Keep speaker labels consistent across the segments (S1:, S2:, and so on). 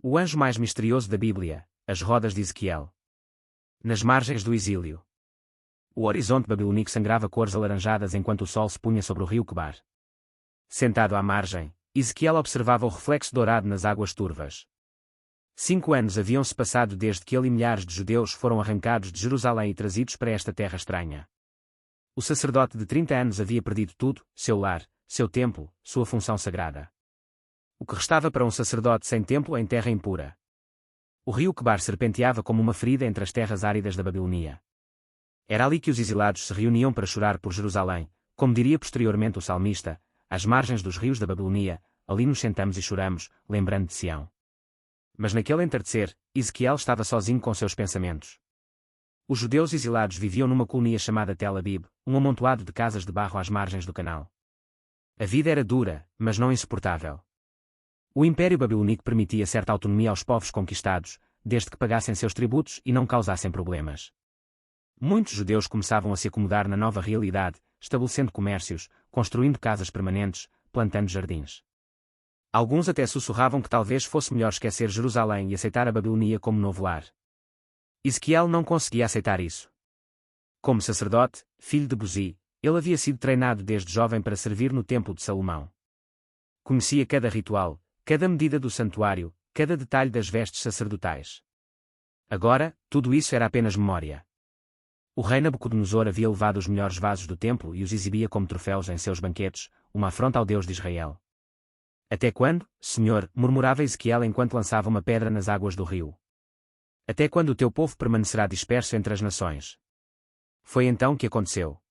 S1: O anjo mais misterioso da Bíblia, as rodas de Ezequiel. Nas margens do exílio. O horizonte babilônico sangrava cores alaranjadas enquanto o sol se punha sobre o rio Quebar. Sentado à margem, Ezequiel observava o reflexo dourado nas águas turvas. 5 anos haviam-se passado desde que ele e milhares de judeus foram arrancados de Jerusalém e trazidos para esta terra estranha. O sacerdote de 30 anos havia perdido tudo, seu lar, seu templo, sua função sagrada. O que restava para um sacerdote sem templo em terra impura? O rio Quebar serpenteava como uma ferida entre as terras áridas da Babilônia. Era ali que os exilados se reuniam para chorar por Jerusalém, como diria posteriormente o salmista, às margens dos rios da Babilônia, ali nos sentamos e choramos, lembrando de Sião. Mas naquele entardecer, Ezequiel estava sozinho com seus pensamentos. Os judeus exilados viviam numa colonia chamada Tel Abib, um amontoado de casas de barro às margens do canal. A vida era dura, mas não insuportável. O Império Babilônico permitia certa autonomia aos povos conquistados, desde que pagassem seus tributos e não causassem problemas. Muitos judeus começavam a se acomodar na nova realidade, estabelecendo comércios, construindo casas permanentes, plantando jardins. Alguns até sussurravam que talvez fosse melhor esquecer Jerusalém e aceitar a Babilônia como novo lar. Ezequiel não conseguia aceitar isso. Como sacerdote, filho de Buzi, ele havia sido treinado desde jovem para servir no templo de Salomão. Conhecia cada ritual, cada medida do santuário, cada detalhe das vestes sacerdotais. Agora, tudo isso era apenas memória. O rei Nabucodonosor havia levado os melhores vasos do templo e os exibia como troféus em seus banquetes, uma afronta ao Deus de Israel. Até quando, Senhor, murmurava Ezequiel enquanto lançava uma pedra nas águas do rio? Até quando o teu povo permanecerá disperso entre as nações? Foi então que aconteceu.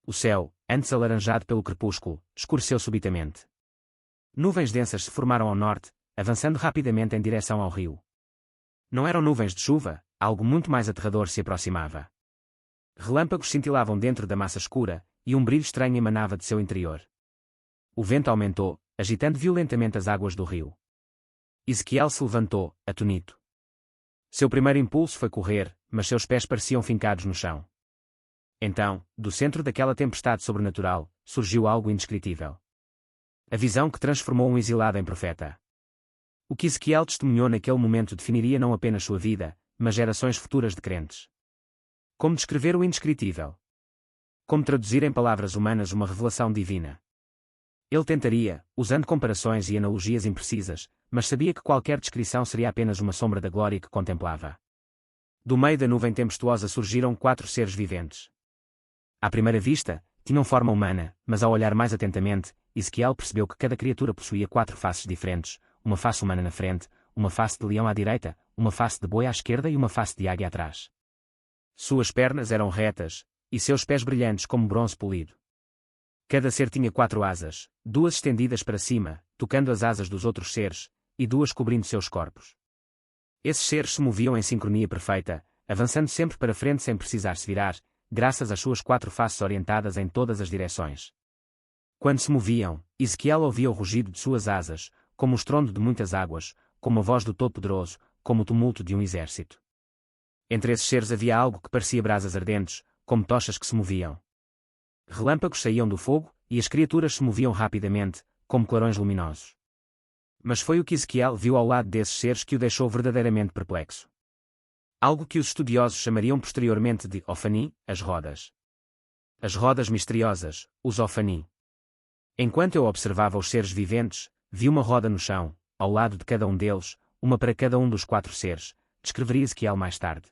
S1: O céu, antes alaranjado pelo crepúsculo, escureceu subitamente. Nuvens densas se formaram ao norte, avançando rapidamente em direção ao rio. Não eram nuvens de chuva, algo muito mais aterrador se aproximava. Relâmpagos cintilavam dentro da massa escura, e um brilho estranho emanava de seu interior. O vento aumentou, agitando violentamente as águas do rio. Ezequiel se levantou, atonito. Seu primeiro impulso foi correr, mas seus pés pareciam fincados no chão. Então, do centro daquela tempestade sobrenatural, surgiu algo indescritível. A visão que transformou um exilado em profeta. O que Ezequiel testemunhou naquele momento definiria não apenas sua vida, mas gerações futuras de crentes. Como descrever o indescritível? Como traduzir em palavras humanas uma revelação divina? Ele tentaria, usando comparações e analogias imprecisas, mas sabia que qualquer descrição seria apenas uma sombra da glória que contemplava. Do meio da nuvem tempestuosa surgiram 4 seres viventes. À primeira vista, tinham forma humana, mas ao olhar mais atentamente, Ezequiel percebeu que cada criatura possuía 4 faces diferentes, uma face humana na frente, uma face de leão à direita, uma face de boi à esquerda e uma face de águia atrás. Suas pernas eram retas, e seus pés brilhantes como bronze polido. Cada ser tinha 4 asas, 2 estendidas para cima, tocando as asas dos outros seres, e 2 cobrindo seus corpos. Esses seres se moviam em sincronia perfeita, avançando sempre para frente sem precisar se virar, graças às suas 4 faces orientadas em todas as direções. Quando se moviam, Ezequiel ouvia o rugido de suas asas, como o estrondo de muitas águas, como a voz do Todo-Poderoso, como o tumulto de um exército. Entre esses seres havia algo que parecia brasas ardentes, como tochas que se moviam. Relâmpagos saíam do fogo, e as criaturas se moviam rapidamente, como clarões luminosos. Mas foi o que Ezequiel viu ao lado desses seres que o deixou verdadeiramente perplexo. Algo que os estudiosos chamariam posteriormente de Ofani, as rodas. As rodas misteriosas, os Ofani. Enquanto eu observava os seres viventes, vi uma roda no chão, ao lado de cada um deles, uma para cada um dos 4 seres, descreveria Ezequiel mais tarde.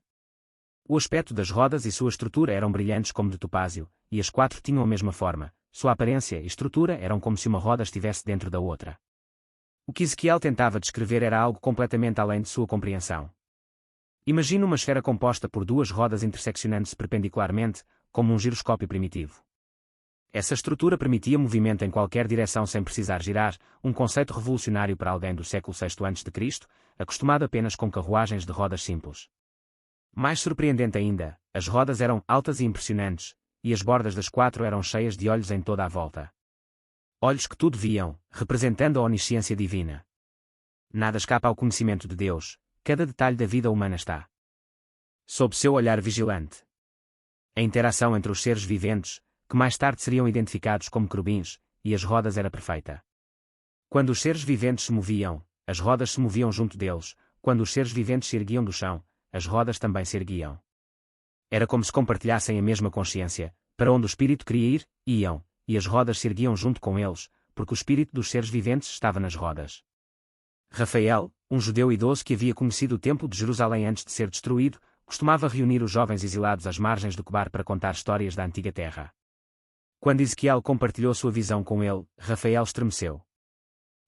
S1: O aspecto das rodas e sua estrutura eram brilhantes como de topázio, e as 4 tinham a mesma forma, sua aparência e estrutura eram como se uma roda estivesse dentro da outra. O que Ezequiel tentava descrever era algo completamente além de sua compreensão. Imagine uma esfera composta por 2 rodas interseccionando-se perpendicularmente, como um giroscópio primitivo. Essa estrutura permitia movimento em qualquer direção sem precisar girar, um conceito revolucionário para alguém do século VI a.C., acostumado apenas com carruagens de rodas simples. Mais surpreendente ainda, as rodas eram altas e impressionantes, e as bordas das 4 eram cheias de olhos em toda a volta. Olhos que tudo viam, representando a onisciência divina. Nada escapa ao conhecimento de Deus, cada detalhe da vida humana está sob seu olhar vigilante. A interação entre os seres viventes, que mais tarde seriam identificados como querubins, e as rodas era perfeita. Quando os seres viventes se moviam, as rodas se moviam junto deles, quando os seres viventes se erguiam do chão, as rodas também se erguiam. Era como se compartilhassem a mesma consciência, para onde o espírito queria ir, iam, e as rodas se erguiam junto com eles, porque o espírito dos seres viventes estava nas rodas. Rafael, um judeu idoso que havia conhecido o templo de Jerusalém antes de ser destruído, costumava reunir os jovens exilados às margens do Quebar para contar histórias da antiga terra. Quando Ezequiel compartilhou sua visão com ele, Rafael estremeceu.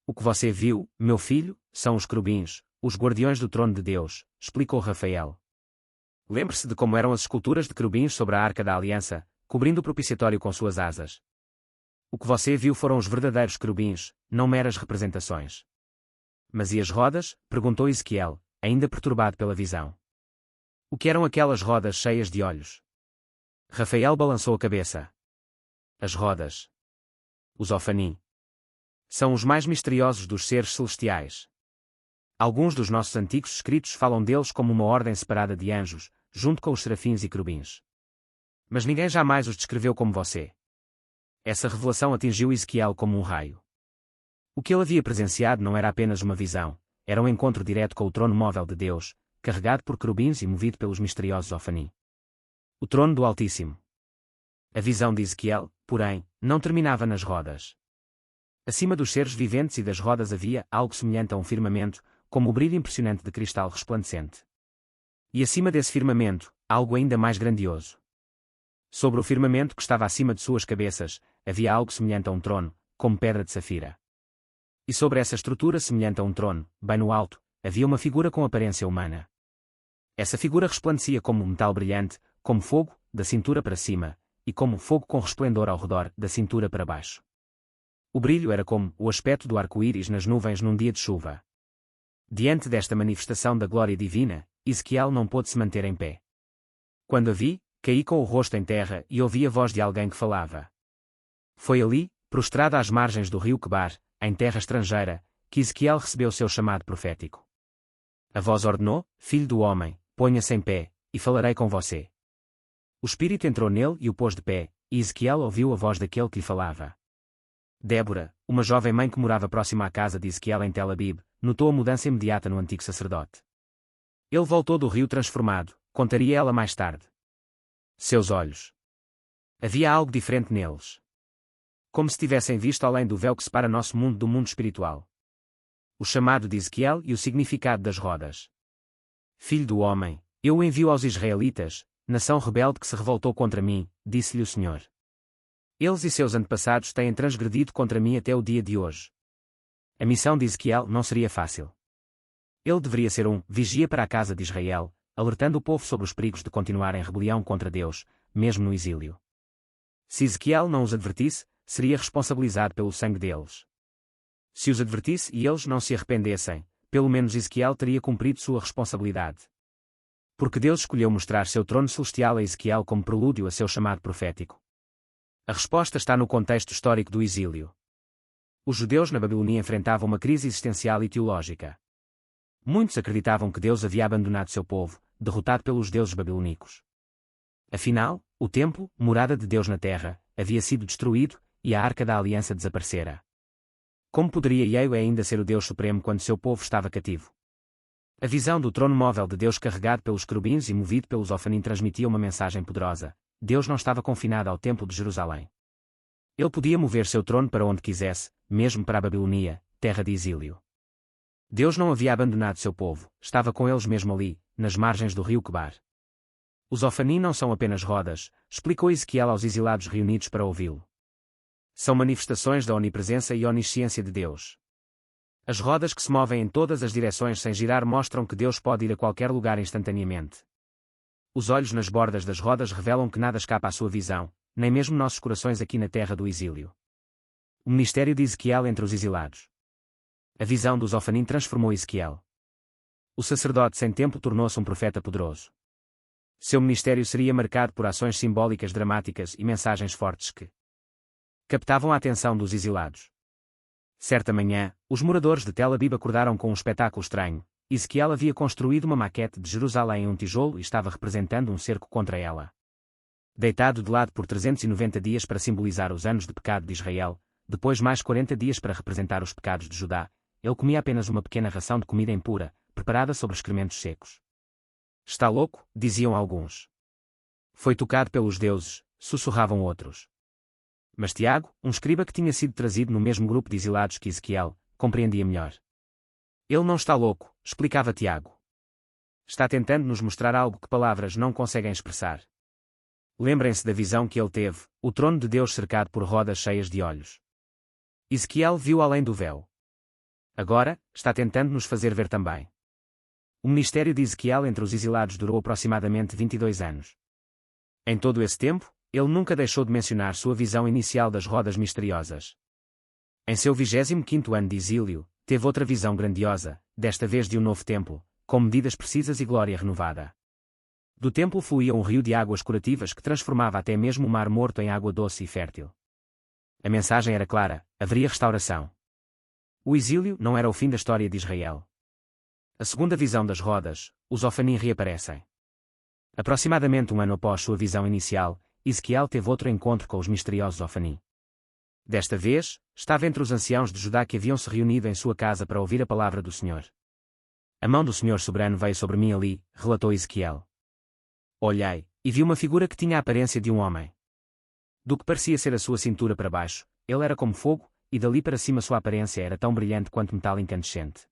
S1: O que você viu, meu filho, são os querubins, os guardiões do trono de Deus, explicou Rafael. Lembre-se de como eram as esculturas de querubins sobre a Arca da Aliança, cobrindo o propiciatório com suas asas. O que você viu foram os verdadeiros querubins, não meras representações. Mas e as rodas? Perguntou Ezequiel, ainda perturbado pela visão. O que eram aquelas rodas cheias de olhos? Rafael balançou a cabeça. As rodas. Os Ofanim. São os mais misteriosos dos seres celestiais. Alguns dos nossos antigos escritos falam deles como uma ordem separada de anjos, junto com os serafins e querubins. Mas ninguém jamais os descreveu como você. Essa revelação atingiu Ezequiel como um raio. O que ele havia presenciado não era apenas uma visão, era um encontro direto com o trono móvel de Deus, carregado por querubins e movido pelos misteriosos Ofanim. O trono do Altíssimo. A visão de Ezequiel, porém, não terminava nas rodas. Acima dos seres viventes e das rodas havia algo semelhante a um firmamento, como o brilho impressionante de cristal resplandecente. E acima desse firmamento, algo ainda mais grandioso. Sobre o firmamento que estava acima de suas cabeças, havia algo semelhante a um trono, como pedra de safira. E sobre essa estrutura semelhante a um trono, bem no alto, havia uma figura com aparência humana. Essa figura resplandecia como metal brilhante, como fogo, da cintura para cima, e como fogo com resplendor ao redor, da cintura para baixo. O brilho era como o aspecto do arco-íris nas nuvens num dia de chuva. Diante desta manifestação da glória divina, Ezequiel não pôde se manter em pé. Quando a vi, caí com o rosto em terra e ouvi a voz de alguém que falava. Foi ali, prostrado às margens do rio Quebar, em terra estrangeira, que Ezequiel recebeu seu chamado profético. A voz ordenou: Filho do homem, ponha-se em pé, e falarei com você. O espírito entrou nele e o pôs de pé, e Ezequiel ouviu a voz daquele que lhe falava. Débora, uma jovem mãe que morava próxima à casa de Ezequiel em Tel Abib, notou a mudança imediata no antigo sacerdote. Ele voltou do rio transformado, contaria ela mais tarde. Seus olhos. Havia algo diferente neles. Como se tivessem visto além do véu que separa nosso mundo do mundo espiritual. O chamado de Ezequiel e o significado das rodas. Filho do homem, eu o envio aos israelitas, nação rebelde que se revoltou contra mim, disse-lhe o Senhor. Eles e seus antepassados têm transgredido contra mim até o dia de hoje. A missão de Ezequiel não seria fácil. Ele deveria ser um vigia para a casa de Israel, alertando o povo sobre os perigos de continuar em rebelião contra Deus, mesmo no exílio. Se Ezequiel não os advertisse, seria responsabilizado pelo sangue deles. Se os advertisse e eles não se arrependessem, pelo menos Ezequiel teria cumprido sua responsabilidade. Porque Deus escolheu mostrar seu trono celestial a Ezequiel como prelúdio a seu chamado profético. A resposta está no contexto histórico do exílio. Os judeus na Babilônia enfrentavam uma crise existencial e teológica. Muitos acreditavam que Deus havia abandonado seu povo, derrotado pelos deuses babilônicos. Afinal, o templo, morada de Deus na terra, havia sido destruído, e a Arca da Aliança desaparecera. Como poderia Yahweh ainda ser o Deus Supremo quando seu povo estava cativo? A visão do trono móvel de Deus carregado pelos querubins e movido pelos Ofanim transmitia uma mensagem poderosa. Deus não estava confinado ao templo de Jerusalém. Ele podia mover seu trono para onde quisesse, mesmo para a Babilônia, terra de exílio. Deus não havia abandonado seu povo, estava com eles mesmo ali, nas margens do rio Quebar. Os Ofanim não são apenas rodas, explicou Ezequiel aos exilados reunidos para ouvi-lo. São manifestações da onipresença e onisciência de Deus. As rodas que se movem em todas as direções sem girar mostram que Deus pode ir a qualquer lugar instantaneamente. Os olhos nas bordas das rodas revelam que nada escapa à sua visão, nem mesmo nossos corações aqui na terra do exílio. O ministério de Ezequiel entre os exilados. A visão dos Ofanim transformou Ezequiel. O sacerdote sem templo tornou-se um profeta poderoso. Seu ministério seria marcado por ações simbólicas dramáticas e mensagens fortes que captavam a atenção dos exilados. Certa manhã, os moradores de Tel Abib acordaram com um espetáculo estranho. Ezequiel havia construído uma maquete de Jerusalém em um tijolo e estava representando um cerco contra ela. Deitado de lado por 390 dias para simbolizar os anos de pecado de Israel, depois mais 40 dias para representar os pecados de Judá, ele comia apenas uma pequena ração de comida impura, preparada sobre excrementos secos. Está louco, diziam alguns. Foi tocado pelos deuses, sussurravam outros. Mas Tiago, um escriba que tinha sido trazido no mesmo grupo de exilados que Ezequiel, compreendia melhor. Ele não está louco, explicava Tiago. Está tentando nos mostrar algo que palavras não conseguem expressar. Lembrem-se da visão que ele teve, o trono de Deus cercado por rodas cheias de olhos. Ezequiel viu além do véu. Agora, está tentando nos fazer ver também. O ministério de Ezequiel entre os exilados durou aproximadamente 22 anos. Em todo esse tempo, ele nunca deixou de mencionar sua visão inicial das rodas misteriosas. Em seu 25º ano de exílio, teve outra visão grandiosa, desta vez de um novo templo, com medidas precisas e glória renovada. Do templo fluía um rio de águas curativas que transformava até mesmo o mar morto em água doce e fértil. A mensagem era clara: haveria restauração. O exílio não era o fim da história de Israel. A segunda visão das rodas, os Ofanim reaparecem. Aproximadamente um ano após sua visão inicial, Ezequiel teve outro encontro com os misteriosos Ofanim. Desta vez, estava entre os anciãos de Judá que haviam se reunido em sua casa para ouvir a palavra do Senhor. A mão do Senhor soberano veio sobre mim ali, relatou Ezequiel. Olhei, e vi uma figura que tinha a aparência de um homem. Do que parecia ser a sua cintura para baixo, ele era como fogo, e dali para cima sua aparência era tão brilhante quanto metal incandescente.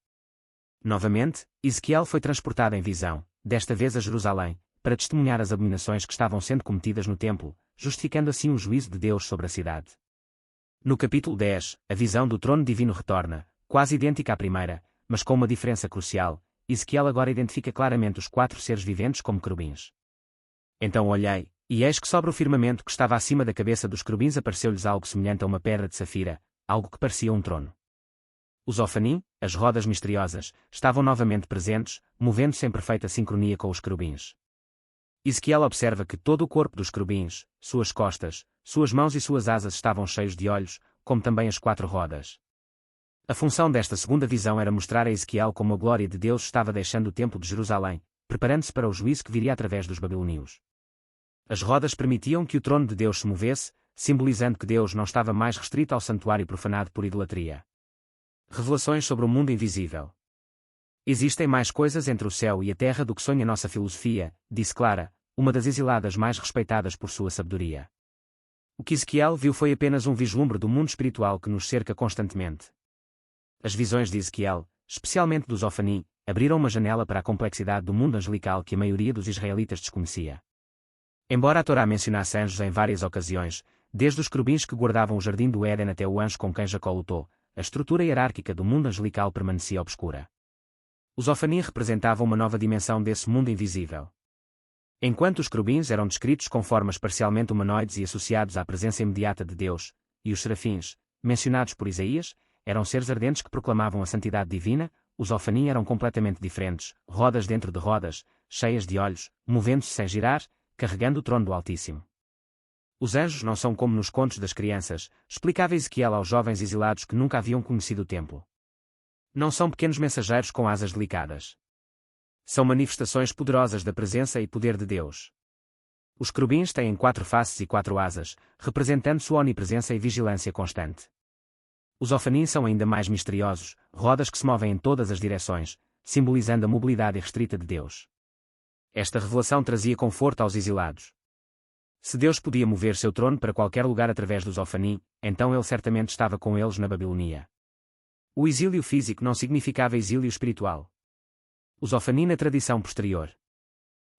S1: Novamente, Ezequiel foi transportado em visão, desta vez a Jerusalém, para testemunhar as abominações que estavam sendo cometidas no templo, justificando assim o juízo de Deus sobre a cidade. No capítulo 10, a visão do trono divino retorna, quase idêntica à primeira, mas com uma diferença crucial. Ezequiel agora identifica claramente os 4 seres viventes como querubins. Então olhei, e eis que sobre o firmamento que estava acima da cabeça dos querubins apareceu-lhes algo semelhante a uma pedra de safira, algo que parecia um trono. Os Ofanim, as rodas misteriosas, estavam novamente presentes, movendo-se em perfeita sincronia com os querubins. Ezequiel observa que todo o corpo dos querubins, suas costas, suas mãos e suas asas estavam cheios de olhos, como também as 4 rodas. A função desta segunda visão era mostrar a Ezequiel como a glória de Deus estava deixando o templo de Jerusalém, preparando-se para o juízo que viria através dos babilônios. As rodas permitiam que o trono de Deus se movesse, simbolizando que Deus não estava mais restrito ao santuário profanado por idolatria. Revelações sobre o mundo invisível. Existem mais coisas entre o céu e a terra do que sonha nossa filosofia, disse Clara, uma das exiladas mais respeitadas por sua sabedoria. O que Ezequiel viu foi apenas um vislumbre do mundo espiritual que nos cerca constantemente. As visões de Ezequiel, especialmente dos Ofanim, abriram uma janela para a complexidade do mundo angelical que a maioria dos israelitas desconhecia. Embora a Torá mencionasse anjos em várias ocasiões, desde os querubins que guardavam o jardim do Éden até o anjo com quem Jacó lutou, a estrutura hierárquica do mundo angelical permanecia obscura. Os Ofanim representavam uma nova dimensão desse mundo invisível. Enquanto os querubins eram descritos com formas parcialmente humanoides e associados à presença imediata de Deus, e os serafins, mencionados por Isaías, eram seres ardentes que proclamavam a santidade divina, os Ofanim eram completamente diferentes, rodas dentro de rodas, cheias de olhos, movendo-se sem girar, carregando o trono do Altíssimo. Os anjos não são como nos contos das crianças, explicava Ezequiel aos jovens exilados que nunca haviam conhecido o templo. Não são pequenos mensageiros com asas delicadas. São manifestações poderosas da presença e poder de Deus. Os querubins têm 4 faces e 4 asas, representando sua onipresença e vigilância constante. Os Ofanim são ainda mais misteriosos, rodas que se movem em todas as direções, simbolizando a mobilidade irrestrita de Deus. Esta revelação trazia conforto aos exilados. Se Deus podia mover seu trono para qualquer lugar através dos Ofanim, então ele certamente estava com eles na Babilônia. O exílio físico não significava exílio espiritual. Os Ofanim na tradição posterior.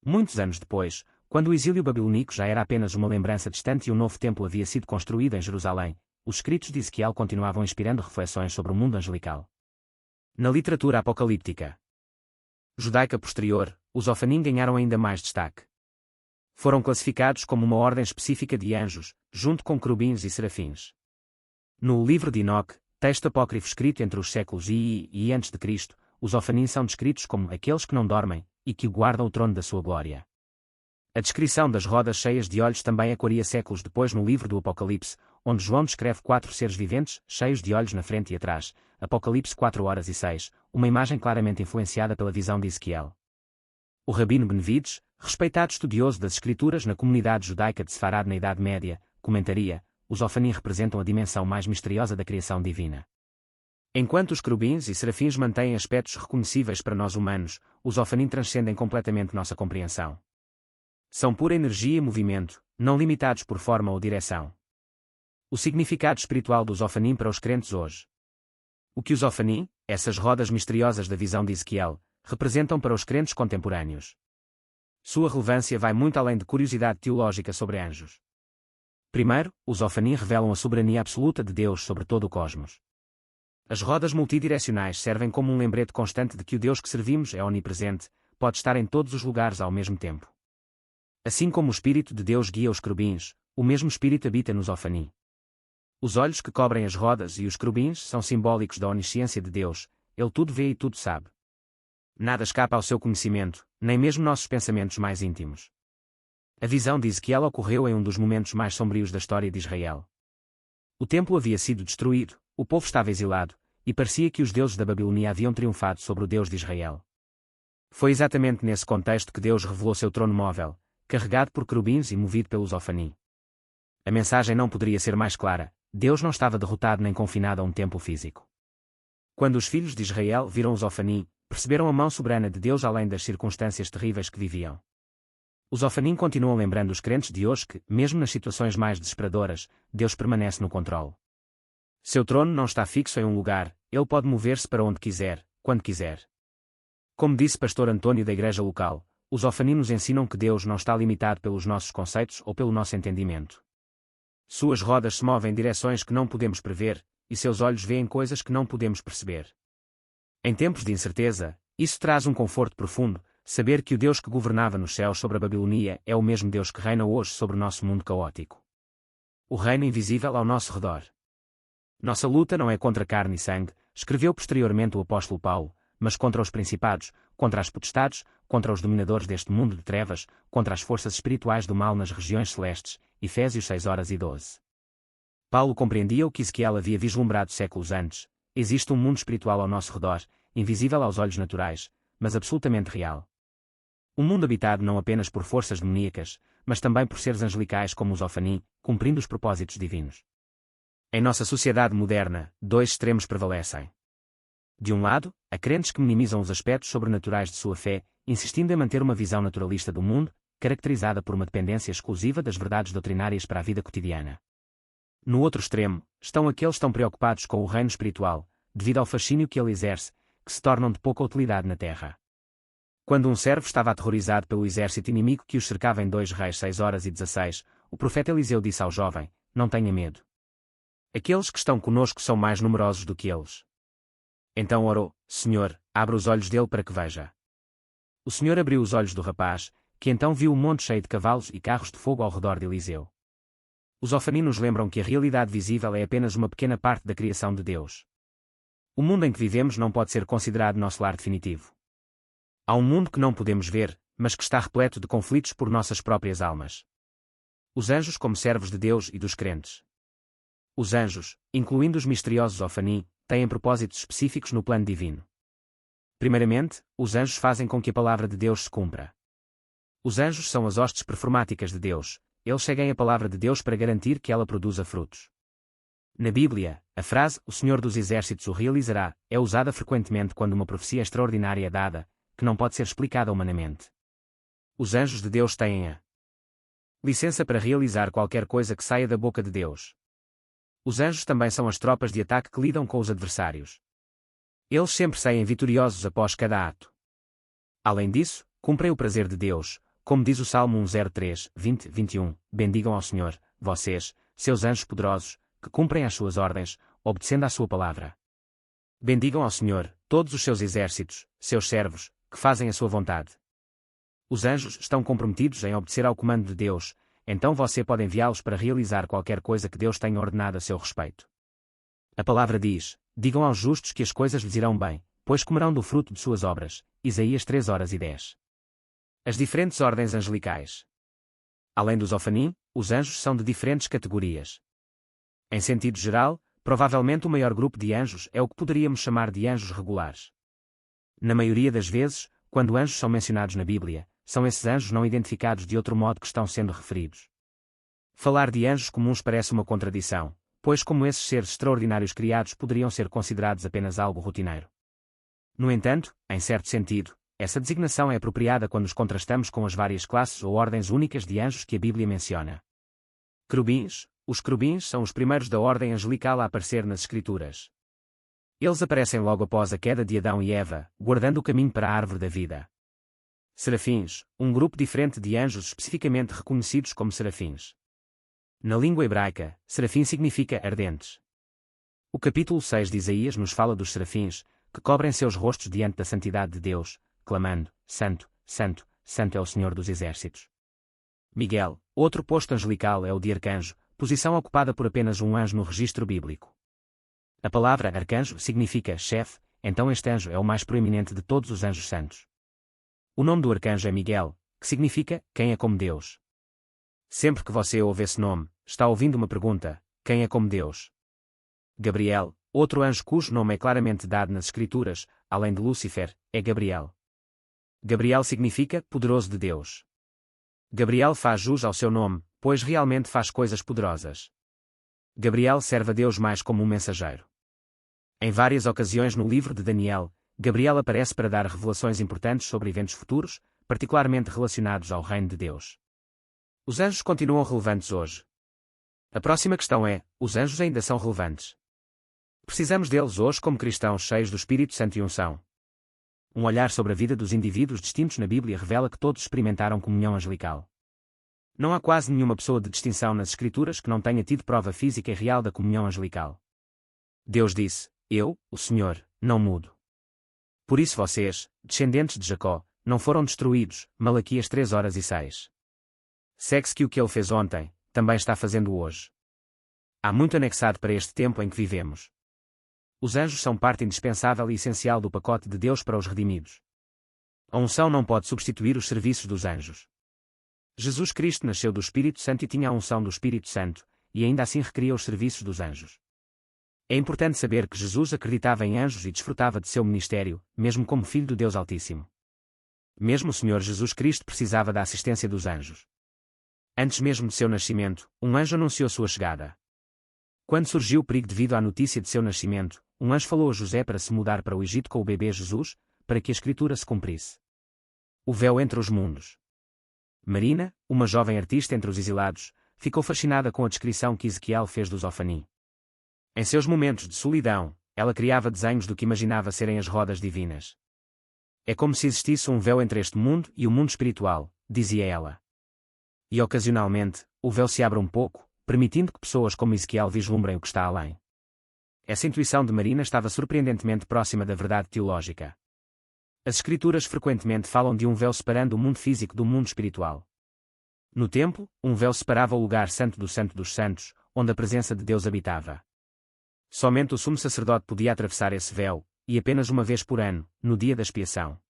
S1: Muitos anos depois, quando o exílio babilônico já era apenas uma lembrança distante e um novo templo havia sido construído em Jerusalém, os escritos de Ezequiel continuavam inspirando reflexões sobre o mundo angelical. Na literatura apocalíptica judaica posterior, os Ofanim ganharam ainda mais destaque. Foram classificados como uma ordem específica de anjos, junto com querubins e serafins. No livro de Enoque, texto apócrifo escrito entre os séculos I e antes de Cristo, os Ofanim são descritos como aqueles que não dormem e que guardam o trono da sua glória. A descrição das rodas cheias de olhos também ecoaria séculos depois no livro do Apocalipse, onde João descreve 4 seres viventes, cheios de olhos na frente e atrás, Apocalipse 4:06, uma imagem claramente influenciada pela visão de Ezequiel. O Rabino Benevides, respeitado estudioso das Escrituras na comunidade judaica de Sefarad na Idade Média, comentaria: os Ofanim representam a dimensão mais misteriosa da criação divina. Enquanto os querubins e serafins mantêm aspectos reconhecíveis para nós humanos, os Ophanim transcendem completamente nossa compreensão. São pura energia e movimento, não limitados por forma ou direção. O significado espiritual dos Ophanim para os crentes hoje. O que os Ophanim, essas rodas misteriosas da visão de Ezequiel, representam para os crentes contemporâneos. Sua relevância vai muito além de curiosidade teológica sobre anjos. Primeiro, os Ophanim revelam a soberania absoluta de Deus sobre todo o cosmos. As rodas multidirecionais servem como um lembrete constante de que o Deus que servimos é onipresente, pode estar em todos os lugares ao mesmo tempo. Assim como o Espírito de Deus guia os querubins, o mesmo Espírito habita nos Ophanim. Os olhos que cobrem as rodas e os querubins são simbólicos da onisciência de Deus, ele tudo vê e tudo sabe. Nada escapa ao seu conhecimento, nem mesmo nossos pensamentos mais íntimos. A visão de Ezequiel ocorreu em um dos momentos mais sombrios da história de Israel. O templo havia sido destruído, o povo estava exilado, e parecia que os deuses da Babilônia haviam triunfado sobre o Deus de Israel. Foi exatamente nesse contexto que Deus revelou seu trono móvel, carregado por querubins e movido pelos Ophanim. A mensagem não poderia ser mais clara: Deus não estava derrotado nem confinado a um templo físico. Quando os filhos de Israel viram os Ophanim, perceberam a mão soberana de Deus além das circunstâncias terríveis que viviam. Os Ophanim continuam lembrando os crentes de hoje que, mesmo nas situações mais desesperadoras, Deus permanece no controle. Seu trono não está fixo em um lugar, ele pode mover-se para onde quiser, quando quiser. Como disse pastor Antônio da igreja local, os Ophanim nos ensinam que Deus não está limitado pelos nossos conceitos ou pelo nosso entendimento. Suas rodas se movem em direções que não podemos prever, e seus olhos veem coisas que não podemos perceber. Em tempos de incerteza, isso traz um conforto profundo, saber que o Deus que governava nos céus sobre a Babilônia é o mesmo Deus que reina hoje sobre o nosso mundo caótico. O reino invisível ao nosso redor. Nossa luta não é contra carne e sangue, escreveu posteriormente o apóstolo Paulo, mas contra os principados, contra as potestades, contra os dominadores deste mundo de trevas, contra as forças espirituais do mal nas regiões celestes. Efésios 6:12. Paulo compreendia o que Ezequiel havia vislumbrado séculos antes: existe um mundo espiritual ao nosso redor, invisível aos olhos naturais, mas absolutamente real. Um mundo habitado não apenas por forças demoníacas, mas também por seres angelicais como os Ophanim, cumprindo os propósitos divinos. Em nossa sociedade moderna, dois extremos prevalecem. De um lado, há crentes que minimizam os aspectos sobrenaturais de sua fé, insistindo em manter uma visão naturalista do mundo, caracterizada por uma dependência exclusiva das verdades doutrinárias para a vida cotidiana. No outro extremo, estão aqueles tão preocupados com o reino espiritual, devido ao fascínio que ele exerce, que se tornam de pouca utilidade na terra. Quando um servo estava aterrorizado pelo exército inimigo que os cercava em 2 Reis 6:16, o profeta Eliseu disse ao jovem: não tenha medo. Aqueles que estão conosco são mais numerosos do que eles. Então orou: Senhor, abra os olhos dele para que veja. O Senhor abriu os olhos do rapaz, que então viu um monte cheio de cavalos e carros de fogo ao redor de Eliseu. Os Ophanim nos lembram que a realidade visível é apenas uma pequena parte da criação de Deus. O mundo em que vivemos não pode ser considerado nosso lar definitivo. Há um mundo que não podemos ver, mas que está repleto de conflitos por nossas próprias almas. Os anjos como servos de Deus e dos crentes. Os anjos, incluindo os misteriosos Ophanim, têm propósitos específicos no plano divino. Primeiramente, os anjos fazem com que a palavra de Deus se cumpra. Os anjos são as hostes performáticas de Deus, eles seguem a palavra de Deus para garantir que ela produza frutos. Na Bíblia, a frase "O Senhor dos Exércitos o realizará" é usada frequentemente quando uma profecia extraordinária é dada, que não pode ser explicada humanamente. Os anjos de Deus têm a licença para realizar qualquer coisa que saia da boca de Deus. Os anjos também são as tropas de ataque que lidam com os adversários. Eles sempre saem vitoriosos após cada ato. Além disso, cumprem o prazer de Deus, como diz o Salmo 103, 20-21, bendigam ao Senhor, vocês, seus anjos poderosos, que cumprem as suas ordens, obedecendo à sua palavra. Bendigam ao Senhor, todos os seus exércitos, seus servos, que fazem a sua vontade. Os anjos estão comprometidos em obedecer ao comando de Deus, então você pode enviá-los para realizar qualquer coisa que Deus tenha ordenado a seu respeito. A palavra diz: digam aos justos que as coisas lhes irão bem, pois comerão do fruto de suas obras. Isaías 3:10. As diferentes ordens angelicais. Além dos Ophanim, os anjos são de diferentes categorias. Em sentido geral, provavelmente o maior grupo de anjos é o que poderíamos chamar de anjos regulares. Na maioria das vezes, quando anjos são mencionados na Bíblia, são esses anjos não identificados de outro modo que estão sendo referidos. Falar de anjos comuns parece uma contradição, pois como esses seres extraordinários criados poderiam ser considerados apenas algo rotineiro. No entanto, em certo sentido, essa designação é apropriada quando os contrastamos com as várias classes ou ordens únicas de anjos que a Bíblia menciona. Querubins. Os querubins são os primeiros da ordem angelical a aparecer nas Escrituras. Eles aparecem logo após a queda de Adão e Eva, guardando o caminho para a árvore da vida. Serafins, um grupo diferente de anjos especificamente reconhecidos como serafins. Na língua hebraica, serafim significa ardentes. O capítulo 6 de Isaías nos fala dos serafins, que cobrem seus rostos diante da santidade de Deus, clamando: Santo, Santo, Santo é o Senhor dos Exércitos. Miguel, outro posto angelical, é o de arcanjo, posição ocupada por apenas um anjo no registro bíblico. A palavra arcanjo significa chefe, então este anjo é o mais proeminente de todos os anjos santos. O nome do arcanjo é Miguel, que significa quem é como Deus. Sempre que você ouve esse nome, está ouvindo uma pergunta: quem é como Deus? Gabriel, outro anjo cujo nome é claramente dado nas Escrituras, além de Lúcifer, é Gabriel. Gabriel significa poderoso de Deus. Gabriel faz jus ao seu nome, pois realmente faz coisas poderosas. Gabriel serve a Deus mais como um mensageiro. Em várias ocasiões no livro de Daniel, Gabriel aparece para dar revelações importantes sobre eventos futuros, particularmente relacionados ao reino de Deus. Os anjos continuam relevantes hoje. A próxima questão é: os anjos ainda são relevantes? Precisamos deles hoje como cristãos cheios do Espírito Santo e unção. Um olhar sobre a vida dos indivíduos distintos na Bíblia revela que todos experimentaram comunhão angelical. Não há quase nenhuma pessoa de distinção nas Escrituras que não tenha tido prova física e real da comunhão angelical. Deus disse: Eu, o Senhor, não mudo. Por isso vocês, descendentes de Jacó, não foram destruídos. Malaquias 3:6. Segue-se que o que ele fez ontem, também está fazendo hoje. Há muito anexado para este tempo em que vivemos. Os anjos são parte indispensável e essencial do pacote de Deus para os redimidos. A unção não pode substituir os serviços dos anjos. Jesus Cristo nasceu do Espírito Santo e tinha a unção do Espírito Santo, e ainda assim requeria os serviços dos anjos. É importante saber que Jesus acreditava em anjos e desfrutava de seu ministério, mesmo como Filho do Deus Altíssimo. Mesmo o Senhor Jesus Cristo precisava da assistência dos anjos. Antes mesmo de seu nascimento, um anjo anunciou sua chegada. Quando surgiu o perigo devido à notícia de seu nascimento, um anjo falou a José para se mudar para o Egito com o bebê Jesus, para que a Escritura se cumprisse. O véu entre os mundos. Marina, uma jovem artista entre os exilados, ficou fascinada com a descrição que Ezequiel fez dos Ofanim. Em seus momentos de solidão, ela criava desenhos do que imaginava serem as rodas divinas. É como se existisse um véu entre este mundo e o mundo espiritual, dizia ela. E ocasionalmente, o véu se abre um pouco, permitindo que pessoas como Ezequiel vislumbrem o que está além. Essa intuição de Marina estava surpreendentemente próxima da verdade teológica. As Escrituras frequentemente falam de um véu separando o mundo físico do mundo espiritual. No templo, um véu separava o lugar santo do Santo dos Santos, onde a presença de Deus habitava. Somente o sumo sacerdote podia atravessar esse véu, e apenas uma vez por ano, no dia da expiação.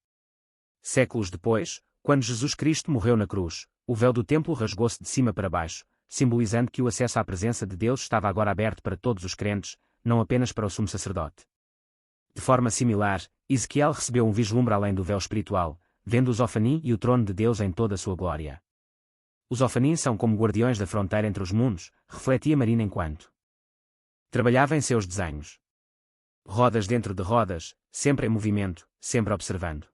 S1: Séculos depois, quando Jesus Cristo morreu na cruz, o véu do templo rasgou-se de cima para baixo, simbolizando que o acesso à presença de Deus estava agora aberto para todos os crentes, não apenas para o sumo sacerdote. De forma similar, Ezequiel recebeu um vislumbre além do véu espiritual, vendo os Ofanim e o trono de Deus em toda a sua glória. Os Ofanim são como guardiões da fronteira entre os mundos, refletia Marina enquanto trabalhava em seus desenhos. Rodas dentro de rodas, sempre em movimento, sempre observando.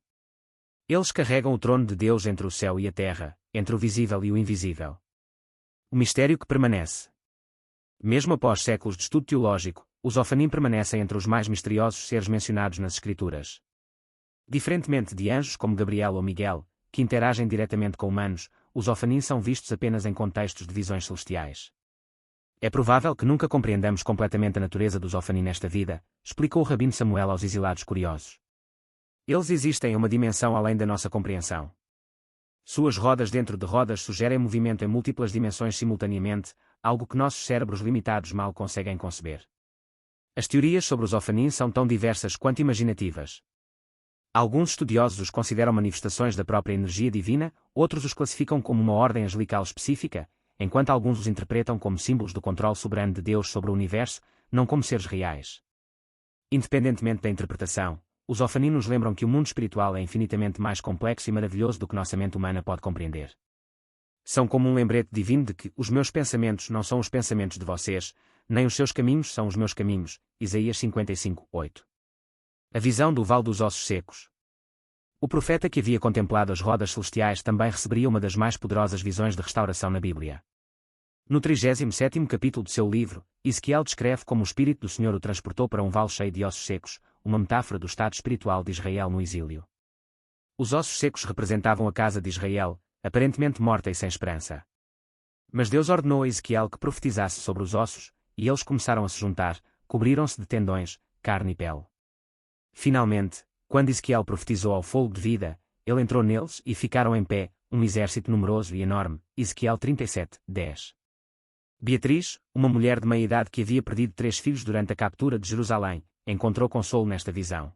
S1: Eles carregam o trono de Deus entre o céu e a terra, entre o visível e o invisível. O mistério que permanece. Mesmo após séculos de estudo teológico, os Ofanim permanecem entre os mais misteriosos seres mencionados nas Escrituras. Diferentemente de anjos como Gabriel ou Miguel, que interagem diretamente com humanos, os Ofanim são vistos apenas em contextos de visões celestiais. É provável que nunca compreendamos completamente a natureza dos Ofanim nesta vida, explicou o Rabino Samuel aos exilados curiosos. Eles existem em uma dimensão além da nossa compreensão. Suas rodas dentro de rodas sugerem movimento em múltiplas dimensões simultaneamente, algo que nossos cérebros limitados mal conseguem conceber. As teorias sobre os Ofanim são tão diversas quanto imaginativas. Alguns estudiosos os consideram manifestações da própria energia divina, outros os classificam como uma ordem angelical específica, enquanto alguns os interpretam como símbolos do controle soberano de Deus sobre o universo, não como seres reais. Independentemente da interpretação, os Ofanim nos lembram que o mundo espiritual é infinitamente mais complexo e maravilhoso do que nossa mente humana pode compreender. São como um lembrete divino de que os meus pensamentos não são os pensamentos de vocês, nem os seus caminhos são os meus caminhos. Isaías 55:8. A visão do Vale dos Ossos Secos. O profeta que havia contemplado as rodas celestiais também receberia uma das mais poderosas visões de restauração na Bíblia. No 37º capítulo de seu livro, Ezequiel descreve como o Espírito do Senhor o transportou para um vale cheio de ossos secos, uma metáfora do estado espiritual de Israel no exílio. Os ossos secos representavam a casa de Israel, aparentemente morta e sem esperança. Mas Deus ordenou a Ezequiel que profetizasse sobre os ossos, e eles começaram a se juntar, cobriram-se de tendões, carne e pele. Finalmente, quando Ezequiel profetizou ao fôlego de vida, ele entrou neles e ficaram em pé, um exército numeroso e enorme. Ezequiel 37:10. Beatriz, uma mulher de meia-idade que havia perdido 3 filhos durante a captura de Jerusalém, encontrou consolo nesta visão.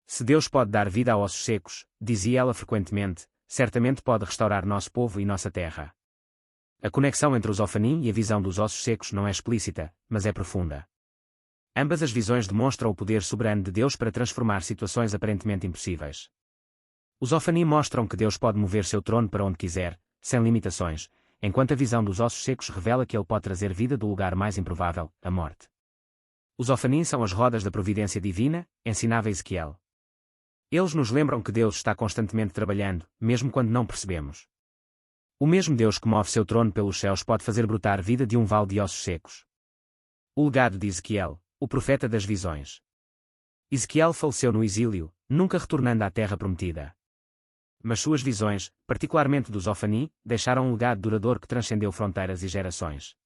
S1: Se Deus pode dar vida a ossos secos, dizia ela frequentemente, certamente pode restaurar nosso povo e nossa terra. A conexão entre os Ofanim e a visão dos ossos secos não é explícita, mas é profunda. Ambas as visões demonstram o poder soberano de Deus para transformar situações aparentemente impossíveis. Os Ofanim mostram que Deus pode mover seu trono para onde quiser, sem limitações, enquanto a visão dos ossos secos revela que ele pode trazer vida do lugar mais improvável, a morte. Os Ofanim são as rodas da providência divina, ensinava Ezequiel. Eles nos lembram que Deus está constantemente trabalhando, mesmo quando não percebemos. O mesmo Deus que move seu trono pelos céus pode fazer brotar vida de um vale de ossos secos. O legado de Ezequiel, o profeta das visões. Ezequiel faleceu no exílio, nunca retornando à terra prometida. Mas suas visões, particularmente dos Ofanim, deixaram um legado duradouro que transcendeu fronteiras e gerações.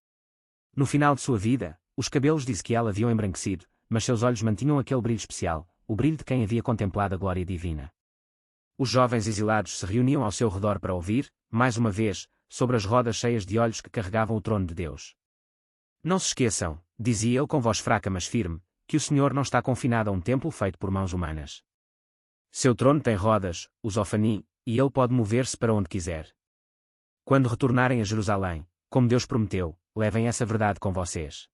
S1: No final de sua vida, os cabelos de Ezequiel haviam embranquecido, mas seus olhos mantinham aquele brilho especial, o brilho de quem havia contemplado a glória divina. Os jovens exilados se reuniam ao seu redor para ouvir, mais uma vez, sobre as rodas cheias de olhos que carregavam o trono de Deus. Não se esqueçam, dizia ele com voz fraca mas firme, que o Senhor não está confinado a um templo feito por mãos humanas. Seu trono tem rodas, os Ofanim, e ele pode mover-se para onde quiser. Quando retornarem a Jerusalém, como Deus prometeu, levem essa verdade com vocês.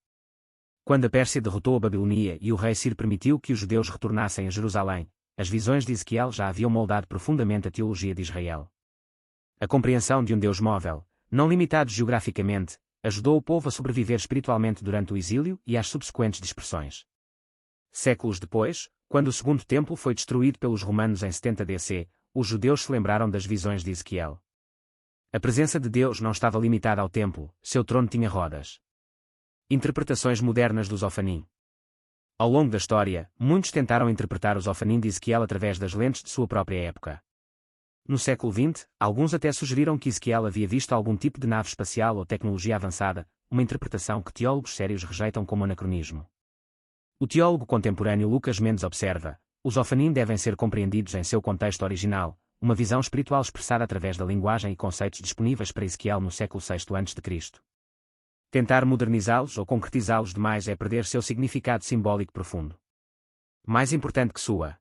S1: Quando a Pérsia derrotou a Babilônia e o rei Ciro permitiu que os judeus retornassem a Jerusalém, as visões de Ezequiel já haviam moldado profundamente a teologia de Israel. A compreensão de um Deus móvel, não limitado geograficamente, ajudou o povo a sobreviver espiritualmente durante o exílio e às subsequentes dispersões. Séculos depois, quando o segundo templo foi destruído pelos romanos em 70 DC, os judeus se lembraram das visões de Ezequiel. A presença de Deus não estava limitada ao templo, seu trono tinha rodas. Interpretações modernas dos Ofanim. Ao longo da história, muitos tentaram interpretar os Ofanim de Ezequiel através das lentes de sua própria época. No século XX, alguns até sugeriram que Ezequiel havia visto algum tipo de nave espacial ou tecnologia avançada, uma interpretação que teólogos sérios rejeitam como anacronismo. O teólogo contemporâneo Lucas Mendes observa: os Ofanim devem ser compreendidos em seu contexto original, uma visão espiritual expressada através da linguagem e conceitos disponíveis para Ezequiel no século VI a.C. Tentar modernizá-los ou concretizá-los demais é perder seu significado simbólico profundo. Mais importante que sua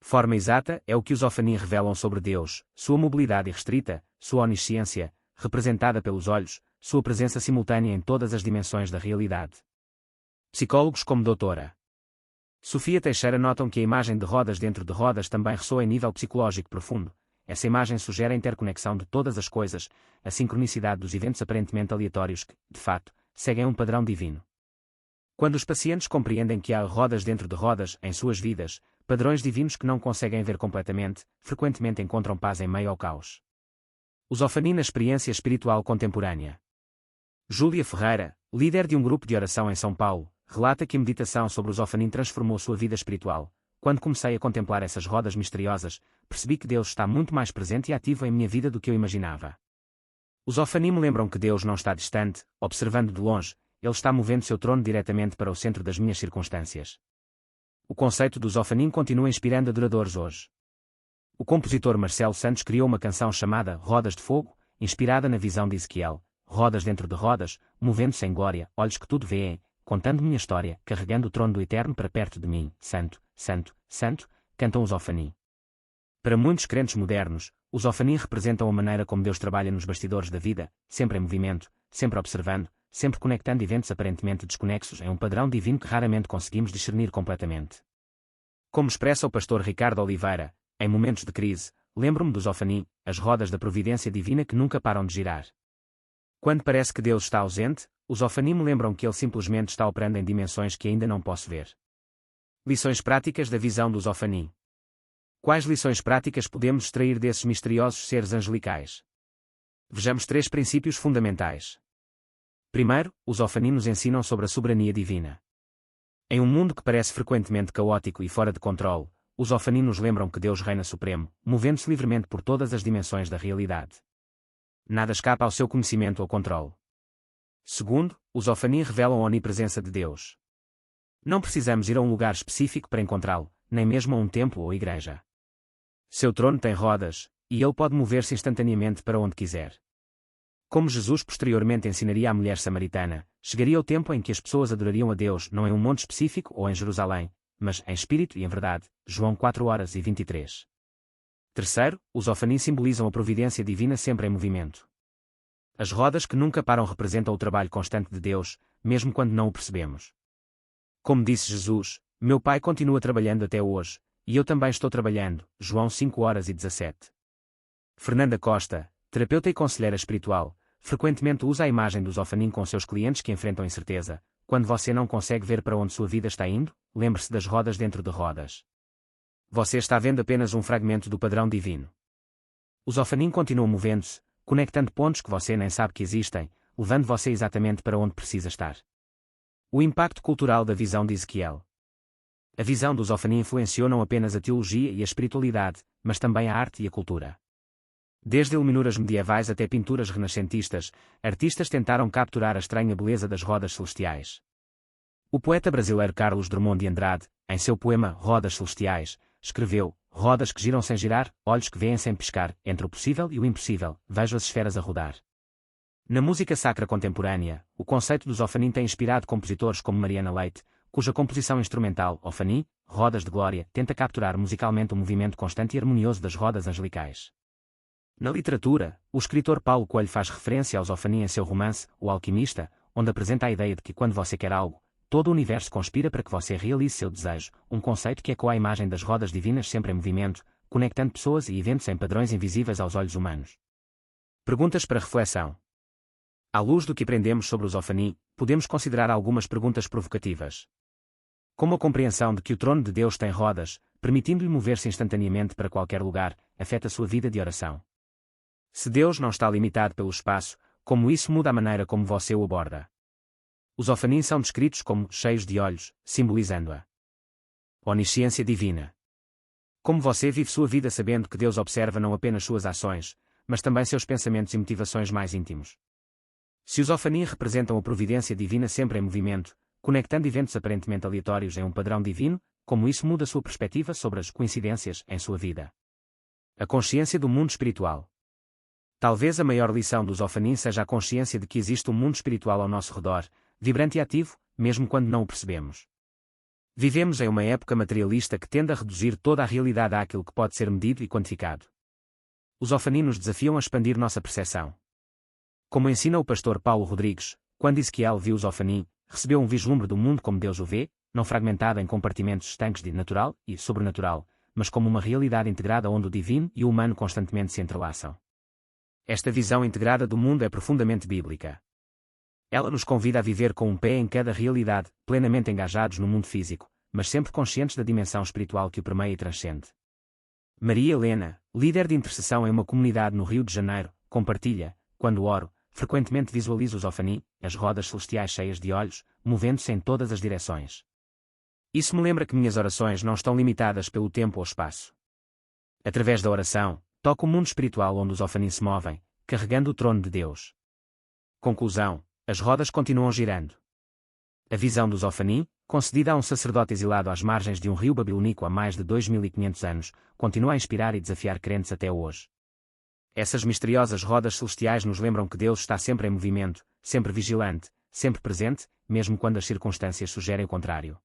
S1: forma exata é o que os Ofanim revelam sobre Deus, sua mobilidade irrestrita, sua onisciência, representada pelos olhos, sua presença simultânea em todas as dimensões da realidade. Psicólogos como Dra. Sofia Teixeira notam que a imagem de rodas dentro de rodas também ressoa em nível psicológico profundo. Essa imagem sugere a interconexão de todas as coisas, a sincronicidade dos eventos aparentemente aleatórios que, de fato, seguem um padrão divino. Quando os pacientes compreendem que há rodas dentro de rodas em suas vidas, padrões divinos que não conseguem ver completamente, frequentemente encontram paz em meio ao caos. Os Ofanim na experiência espiritual contemporânea. Júlia Ferreira, líder de um grupo de oração em São Paulo, relata que a meditação sobre os Ofanim transformou sua vida espiritual. Quando comecei a contemplar essas rodas misteriosas, percebi que Deus está muito mais presente e ativo em minha vida do que eu imaginava. Os Ofanim me lembram que Deus não está distante, observando de longe, Ele está movendo seu trono diretamente para o centro das minhas circunstâncias. O conceito dos Ofanim continua inspirando adoradores hoje. O compositor Marcelo Santos criou uma canção chamada Rodas de Fogo, inspirada na visão de Ezequiel, rodas dentro de rodas, movendo-se em glória, olhos que tudo veem, contando minha história, carregando o trono do Eterno para perto de mim, santo, santo, santo, cantam os Ofanim. Para muitos crentes modernos, os Ofanim representam a maneira como Deus trabalha nos bastidores da vida, sempre em movimento, sempre observando, sempre conectando eventos aparentemente desconexos em um padrão divino que raramente conseguimos discernir completamente. Como expressa o pastor Ricardo Oliveira, em momentos de crise, lembro-me dos Ofanim, as rodas da providência divina que nunca param de girar. Quando parece que Deus está ausente, os Ofanim me lembram que ele simplesmente está operando em dimensões que ainda não posso ver. Lições práticas da visão dos Ofanim. Quais lições práticas podemos extrair desses misteriosos seres angelicais? Vejamos 3 princípios fundamentais. Primeiro, os Ofanim nos ensinam sobre a soberania divina. Em um mundo que parece frequentemente caótico e fora de controle, os Ofanim nos lembram que Deus reina supremo, movendo-se livremente por todas as dimensões da realidade. Nada escapa ao seu conhecimento ou controle. Segundo, os Ofanim revelam a onipresença de Deus. Não precisamos ir a um lugar específico para encontrá-lo, nem mesmo a um templo ou igreja. Seu trono tem rodas, e ele pode mover-se instantaneamente para onde quiser. Como Jesus posteriormente ensinaria à mulher samaritana, chegaria o tempo em que as pessoas adorariam a Deus não em um monte específico ou em Jerusalém, mas em espírito e em verdade. João 4:23. Terceiro, os Ofanim simbolizam a providência divina sempre em movimento. As rodas que nunca param representam o trabalho constante de Deus, mesmo quando não o percebemos. Como disse Jesus, meu Pai continua trabalhando até hoje, e eu também estou trabalhando. João 5:17. Fernanda Costa, terapeuta e conselheira espiritual, frequentemente usa a imagem dos Ofanim com seus clientes que enfrentam incerteza. Quando você não consegue ver para onde sua vida está indo, lembre-se das rodas dentro de rodas. Você está vendo apenas um fragmento do padrão divino. Os Ofanim continuam movendo-se, conectando pontos que você nem sabe que existem, levando você exatamente para onde precisa estar. O impacto cultural da visão de Ezequiel. A visão dos Ofanim influenciou não apenas a teologia e a espiritualidade, mas também a arte e a cultura. Desde iluminuras medievais até pinturas renascentistas, artistas tentaram capturar a estranha beleza das rodas celestiais. O poeta brasileiro Carlos Drummond de Andrade, em seu poema Rodas Celestiais, escreveu: rodas que giram sem girar, olhos que veem sem piscar, entre o possível e o impossível, vejo as esferas a rodar. Na música sacra contemporânea, o conceito dos Ofanim tem inspirado compositores como Mariana Leite, cuja composição instrumental, Ofanim, Rodas de Glória, tenta capturar musicalmente o movimento constante e harmonioso das rodas angelicais. Na literatura, o escritor Paulo Coelho faz referência aos Ofanim em seu romance, O Alquimista, onde apresenta a ideia de que quando você quer algo, todo o universo conspira para que você realize seu desejo, um conceito que ecoa a imagem das rodas divinas sempre em movimento, conectando pessoas e eventos em padrões invisíveis aos olhos humanos. Perguntas para reflexão. À luz do que aprendemos sobre os Ofanim, podemos considerar algumas perguntas provocativas. Como a compreensão de que o trono de Deus tem rodas, permitindo-lhe mover-se instantaneamente para qualquer lugar, afeta sua vida de oração? Se Deus não está limitado pelo espaço, como isso muda a maneira como você o aborda? Os Ofanim são descritos como cheios de olhos, simbolizando-a onisciência divina. Como você vive sua vida sabendo que Deus observa não apenas suas ações, mas também seus pensamentos e motivações mais íntimos? Se os Ofanim representam a providência divina sempre em movimento, conectando eventos aparentemente aleatórios em um padrão divino, como isso muda sua perspectiva sobre as coincidências em sua vida? A consciência do mundo espiritual. Talvez a maior lição dos Ofanim seja a consciência de que existe um mundo espiritual ao nosso redor, vibrante e ativo, mesmo quando não o percebemos. Vivemos em uma época materialista que tende a reduzir toda a realidade àquilo que pode ser medido e quantificado. Os Ofanim nos desafiam a expandir nossa percepção. Como ensina o pastor Paulo Rodrigues, quando Ezequiel viu os Ofanim, recebeu um vislumbre do mundo como Deus o vê, não fragmentado em compartimentos estanques de natural e sobrenatural, mas como uma realidade integrada onde o divino e o humano constantemente se entrelaçam. Esta visão integrada do mundo é profundamente bíblica. Ela nos convida a viver com um pé em cada realidade, plenamente engajados no mundo físico, mas sempre conscientes da dimensão espiritual que o permeia e transcende. Maria Helena, líder de intercessão em uma comunidade no Rio de Janeiro, compartilha: quando oro, frequentemente visualizo os Ofanim, as rodas celestiais cheias de olhos, movendo-se em todas as direções. Isso me lembra que minhas orações não estão limitadas pelo tempo ou espaço. Através da oração, toco o mundo espiritual onde os Ofanim se movem, carregando o trono de Deus. Conclusão: as rodas continuam girando. A visão dos Ofanim, concedida a um sacerdote exilado às margens de um rio babilônico há mais de 2500 anos, continua a inspirar e desafiar crentes até hoje. Essas misteriosas rodas celestiais nos lembram que Deus está sempre em movimento, sempre vigilante, sempre presente, mesmo quando as circunstâncias sugerem o contrário.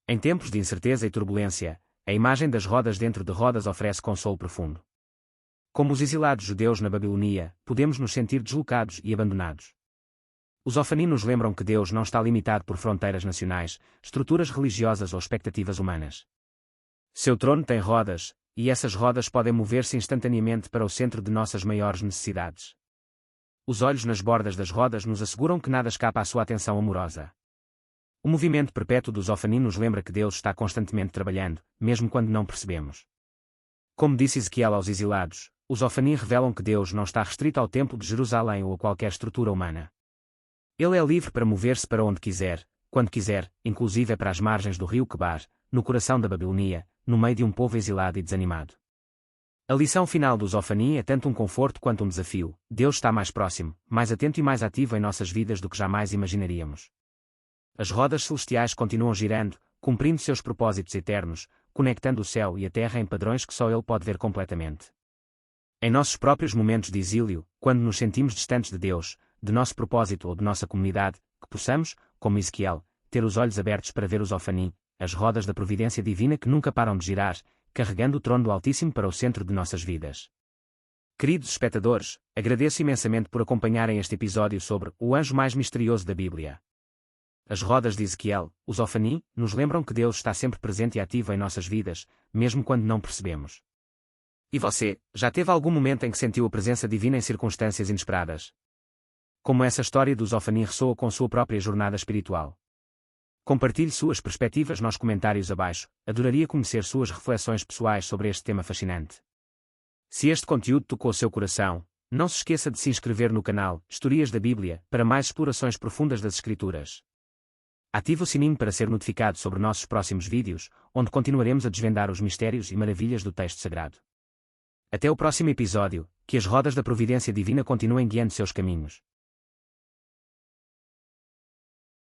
S1: Em tempos de incerteza e turbulência, a imagem das rodas dentro de rodas oferece consolo profundo. Como os exilados judeus na Babilônia, podemos nos sentir deslocados e abandonados. Os Ofanim nos lembram que Deus não está limitado por fronteiras nacionais, estruturas religiosas ou expectativas humanas. Seu trono tem rodas, e essas rodas podem mover-se instantaneamente para o centro de nossas maiores necessidades. os olhos nas bordas das rodas nos asseguram que nada escapa à sua atenção amorosa. O movimento perpétuo do Zofanim nos lembra que Deus está constantemente trabalhando, mesmo quando não percebemos. Como disse Ezequiel aos exilados, os Zofanim revelam que Deus não está restrito ao Templo de Jerusalém ou a qualquer estrutura humana. Ele é livre para mover-se para onde quiser, quando quiser, inclusive para as margens do rio Quebar, no coração da Babilônia, no meio de um povo exilado e desanimado. A lição final do Zofanim é tanto um conforto quanto um desafio. Deus está mais próximo, mais atento e mais ativo em nossas vidas do que jamais imaginaríamos. As rodas celestiais continuam girando, cumprindo seus propósitos eternos, conectando o céu e a terra em padrões que só Ele pode ver completamente. Em nossos próprios momentos de exílio, quando nos sentimos distantes de Deus, de nosso propósito ou de nossa comunidade, que possamos, como Ezequiel, ter os olhos abertos para ver o Zofanim, as rodas da providência divina que nunca param de girar, carregando o trono do Altíssimo para o centro de nossas vidas. Queridos espectadores, agradeço imensamente por acompanharem este episódio sobre o anjo mais misterioso da Bíblia. As rodas de Ezequiel, o Zofanim, nos lembram que Deus está sempre presente e ativo em nossas vidas, mesmo quando não percebemos. E você, já teve algum momento em que sentiu a presença divina em circunstâncias inesperadas? Como essa história do Zofanim ressoa com sua própria jornada espiritual? Compartilhe suas perspectivas nos comentários abaixo, adoraria conhecer suas reflexões pessoais sobre este tema fascinante. Se este conteúdo tocou seu coração, não se esqueça de se inscrever no canal Histórias da Bíblia para mais explorações profundas das Escrituras. Ative o sininho para ser notificado sobre nossos próximos vídeos, onde continuaremos a desvendar os mistérios e maravilhas do texto sagrado. Até o próximo episódio, que as rodas da providência divina continuem guiando seus caminhos.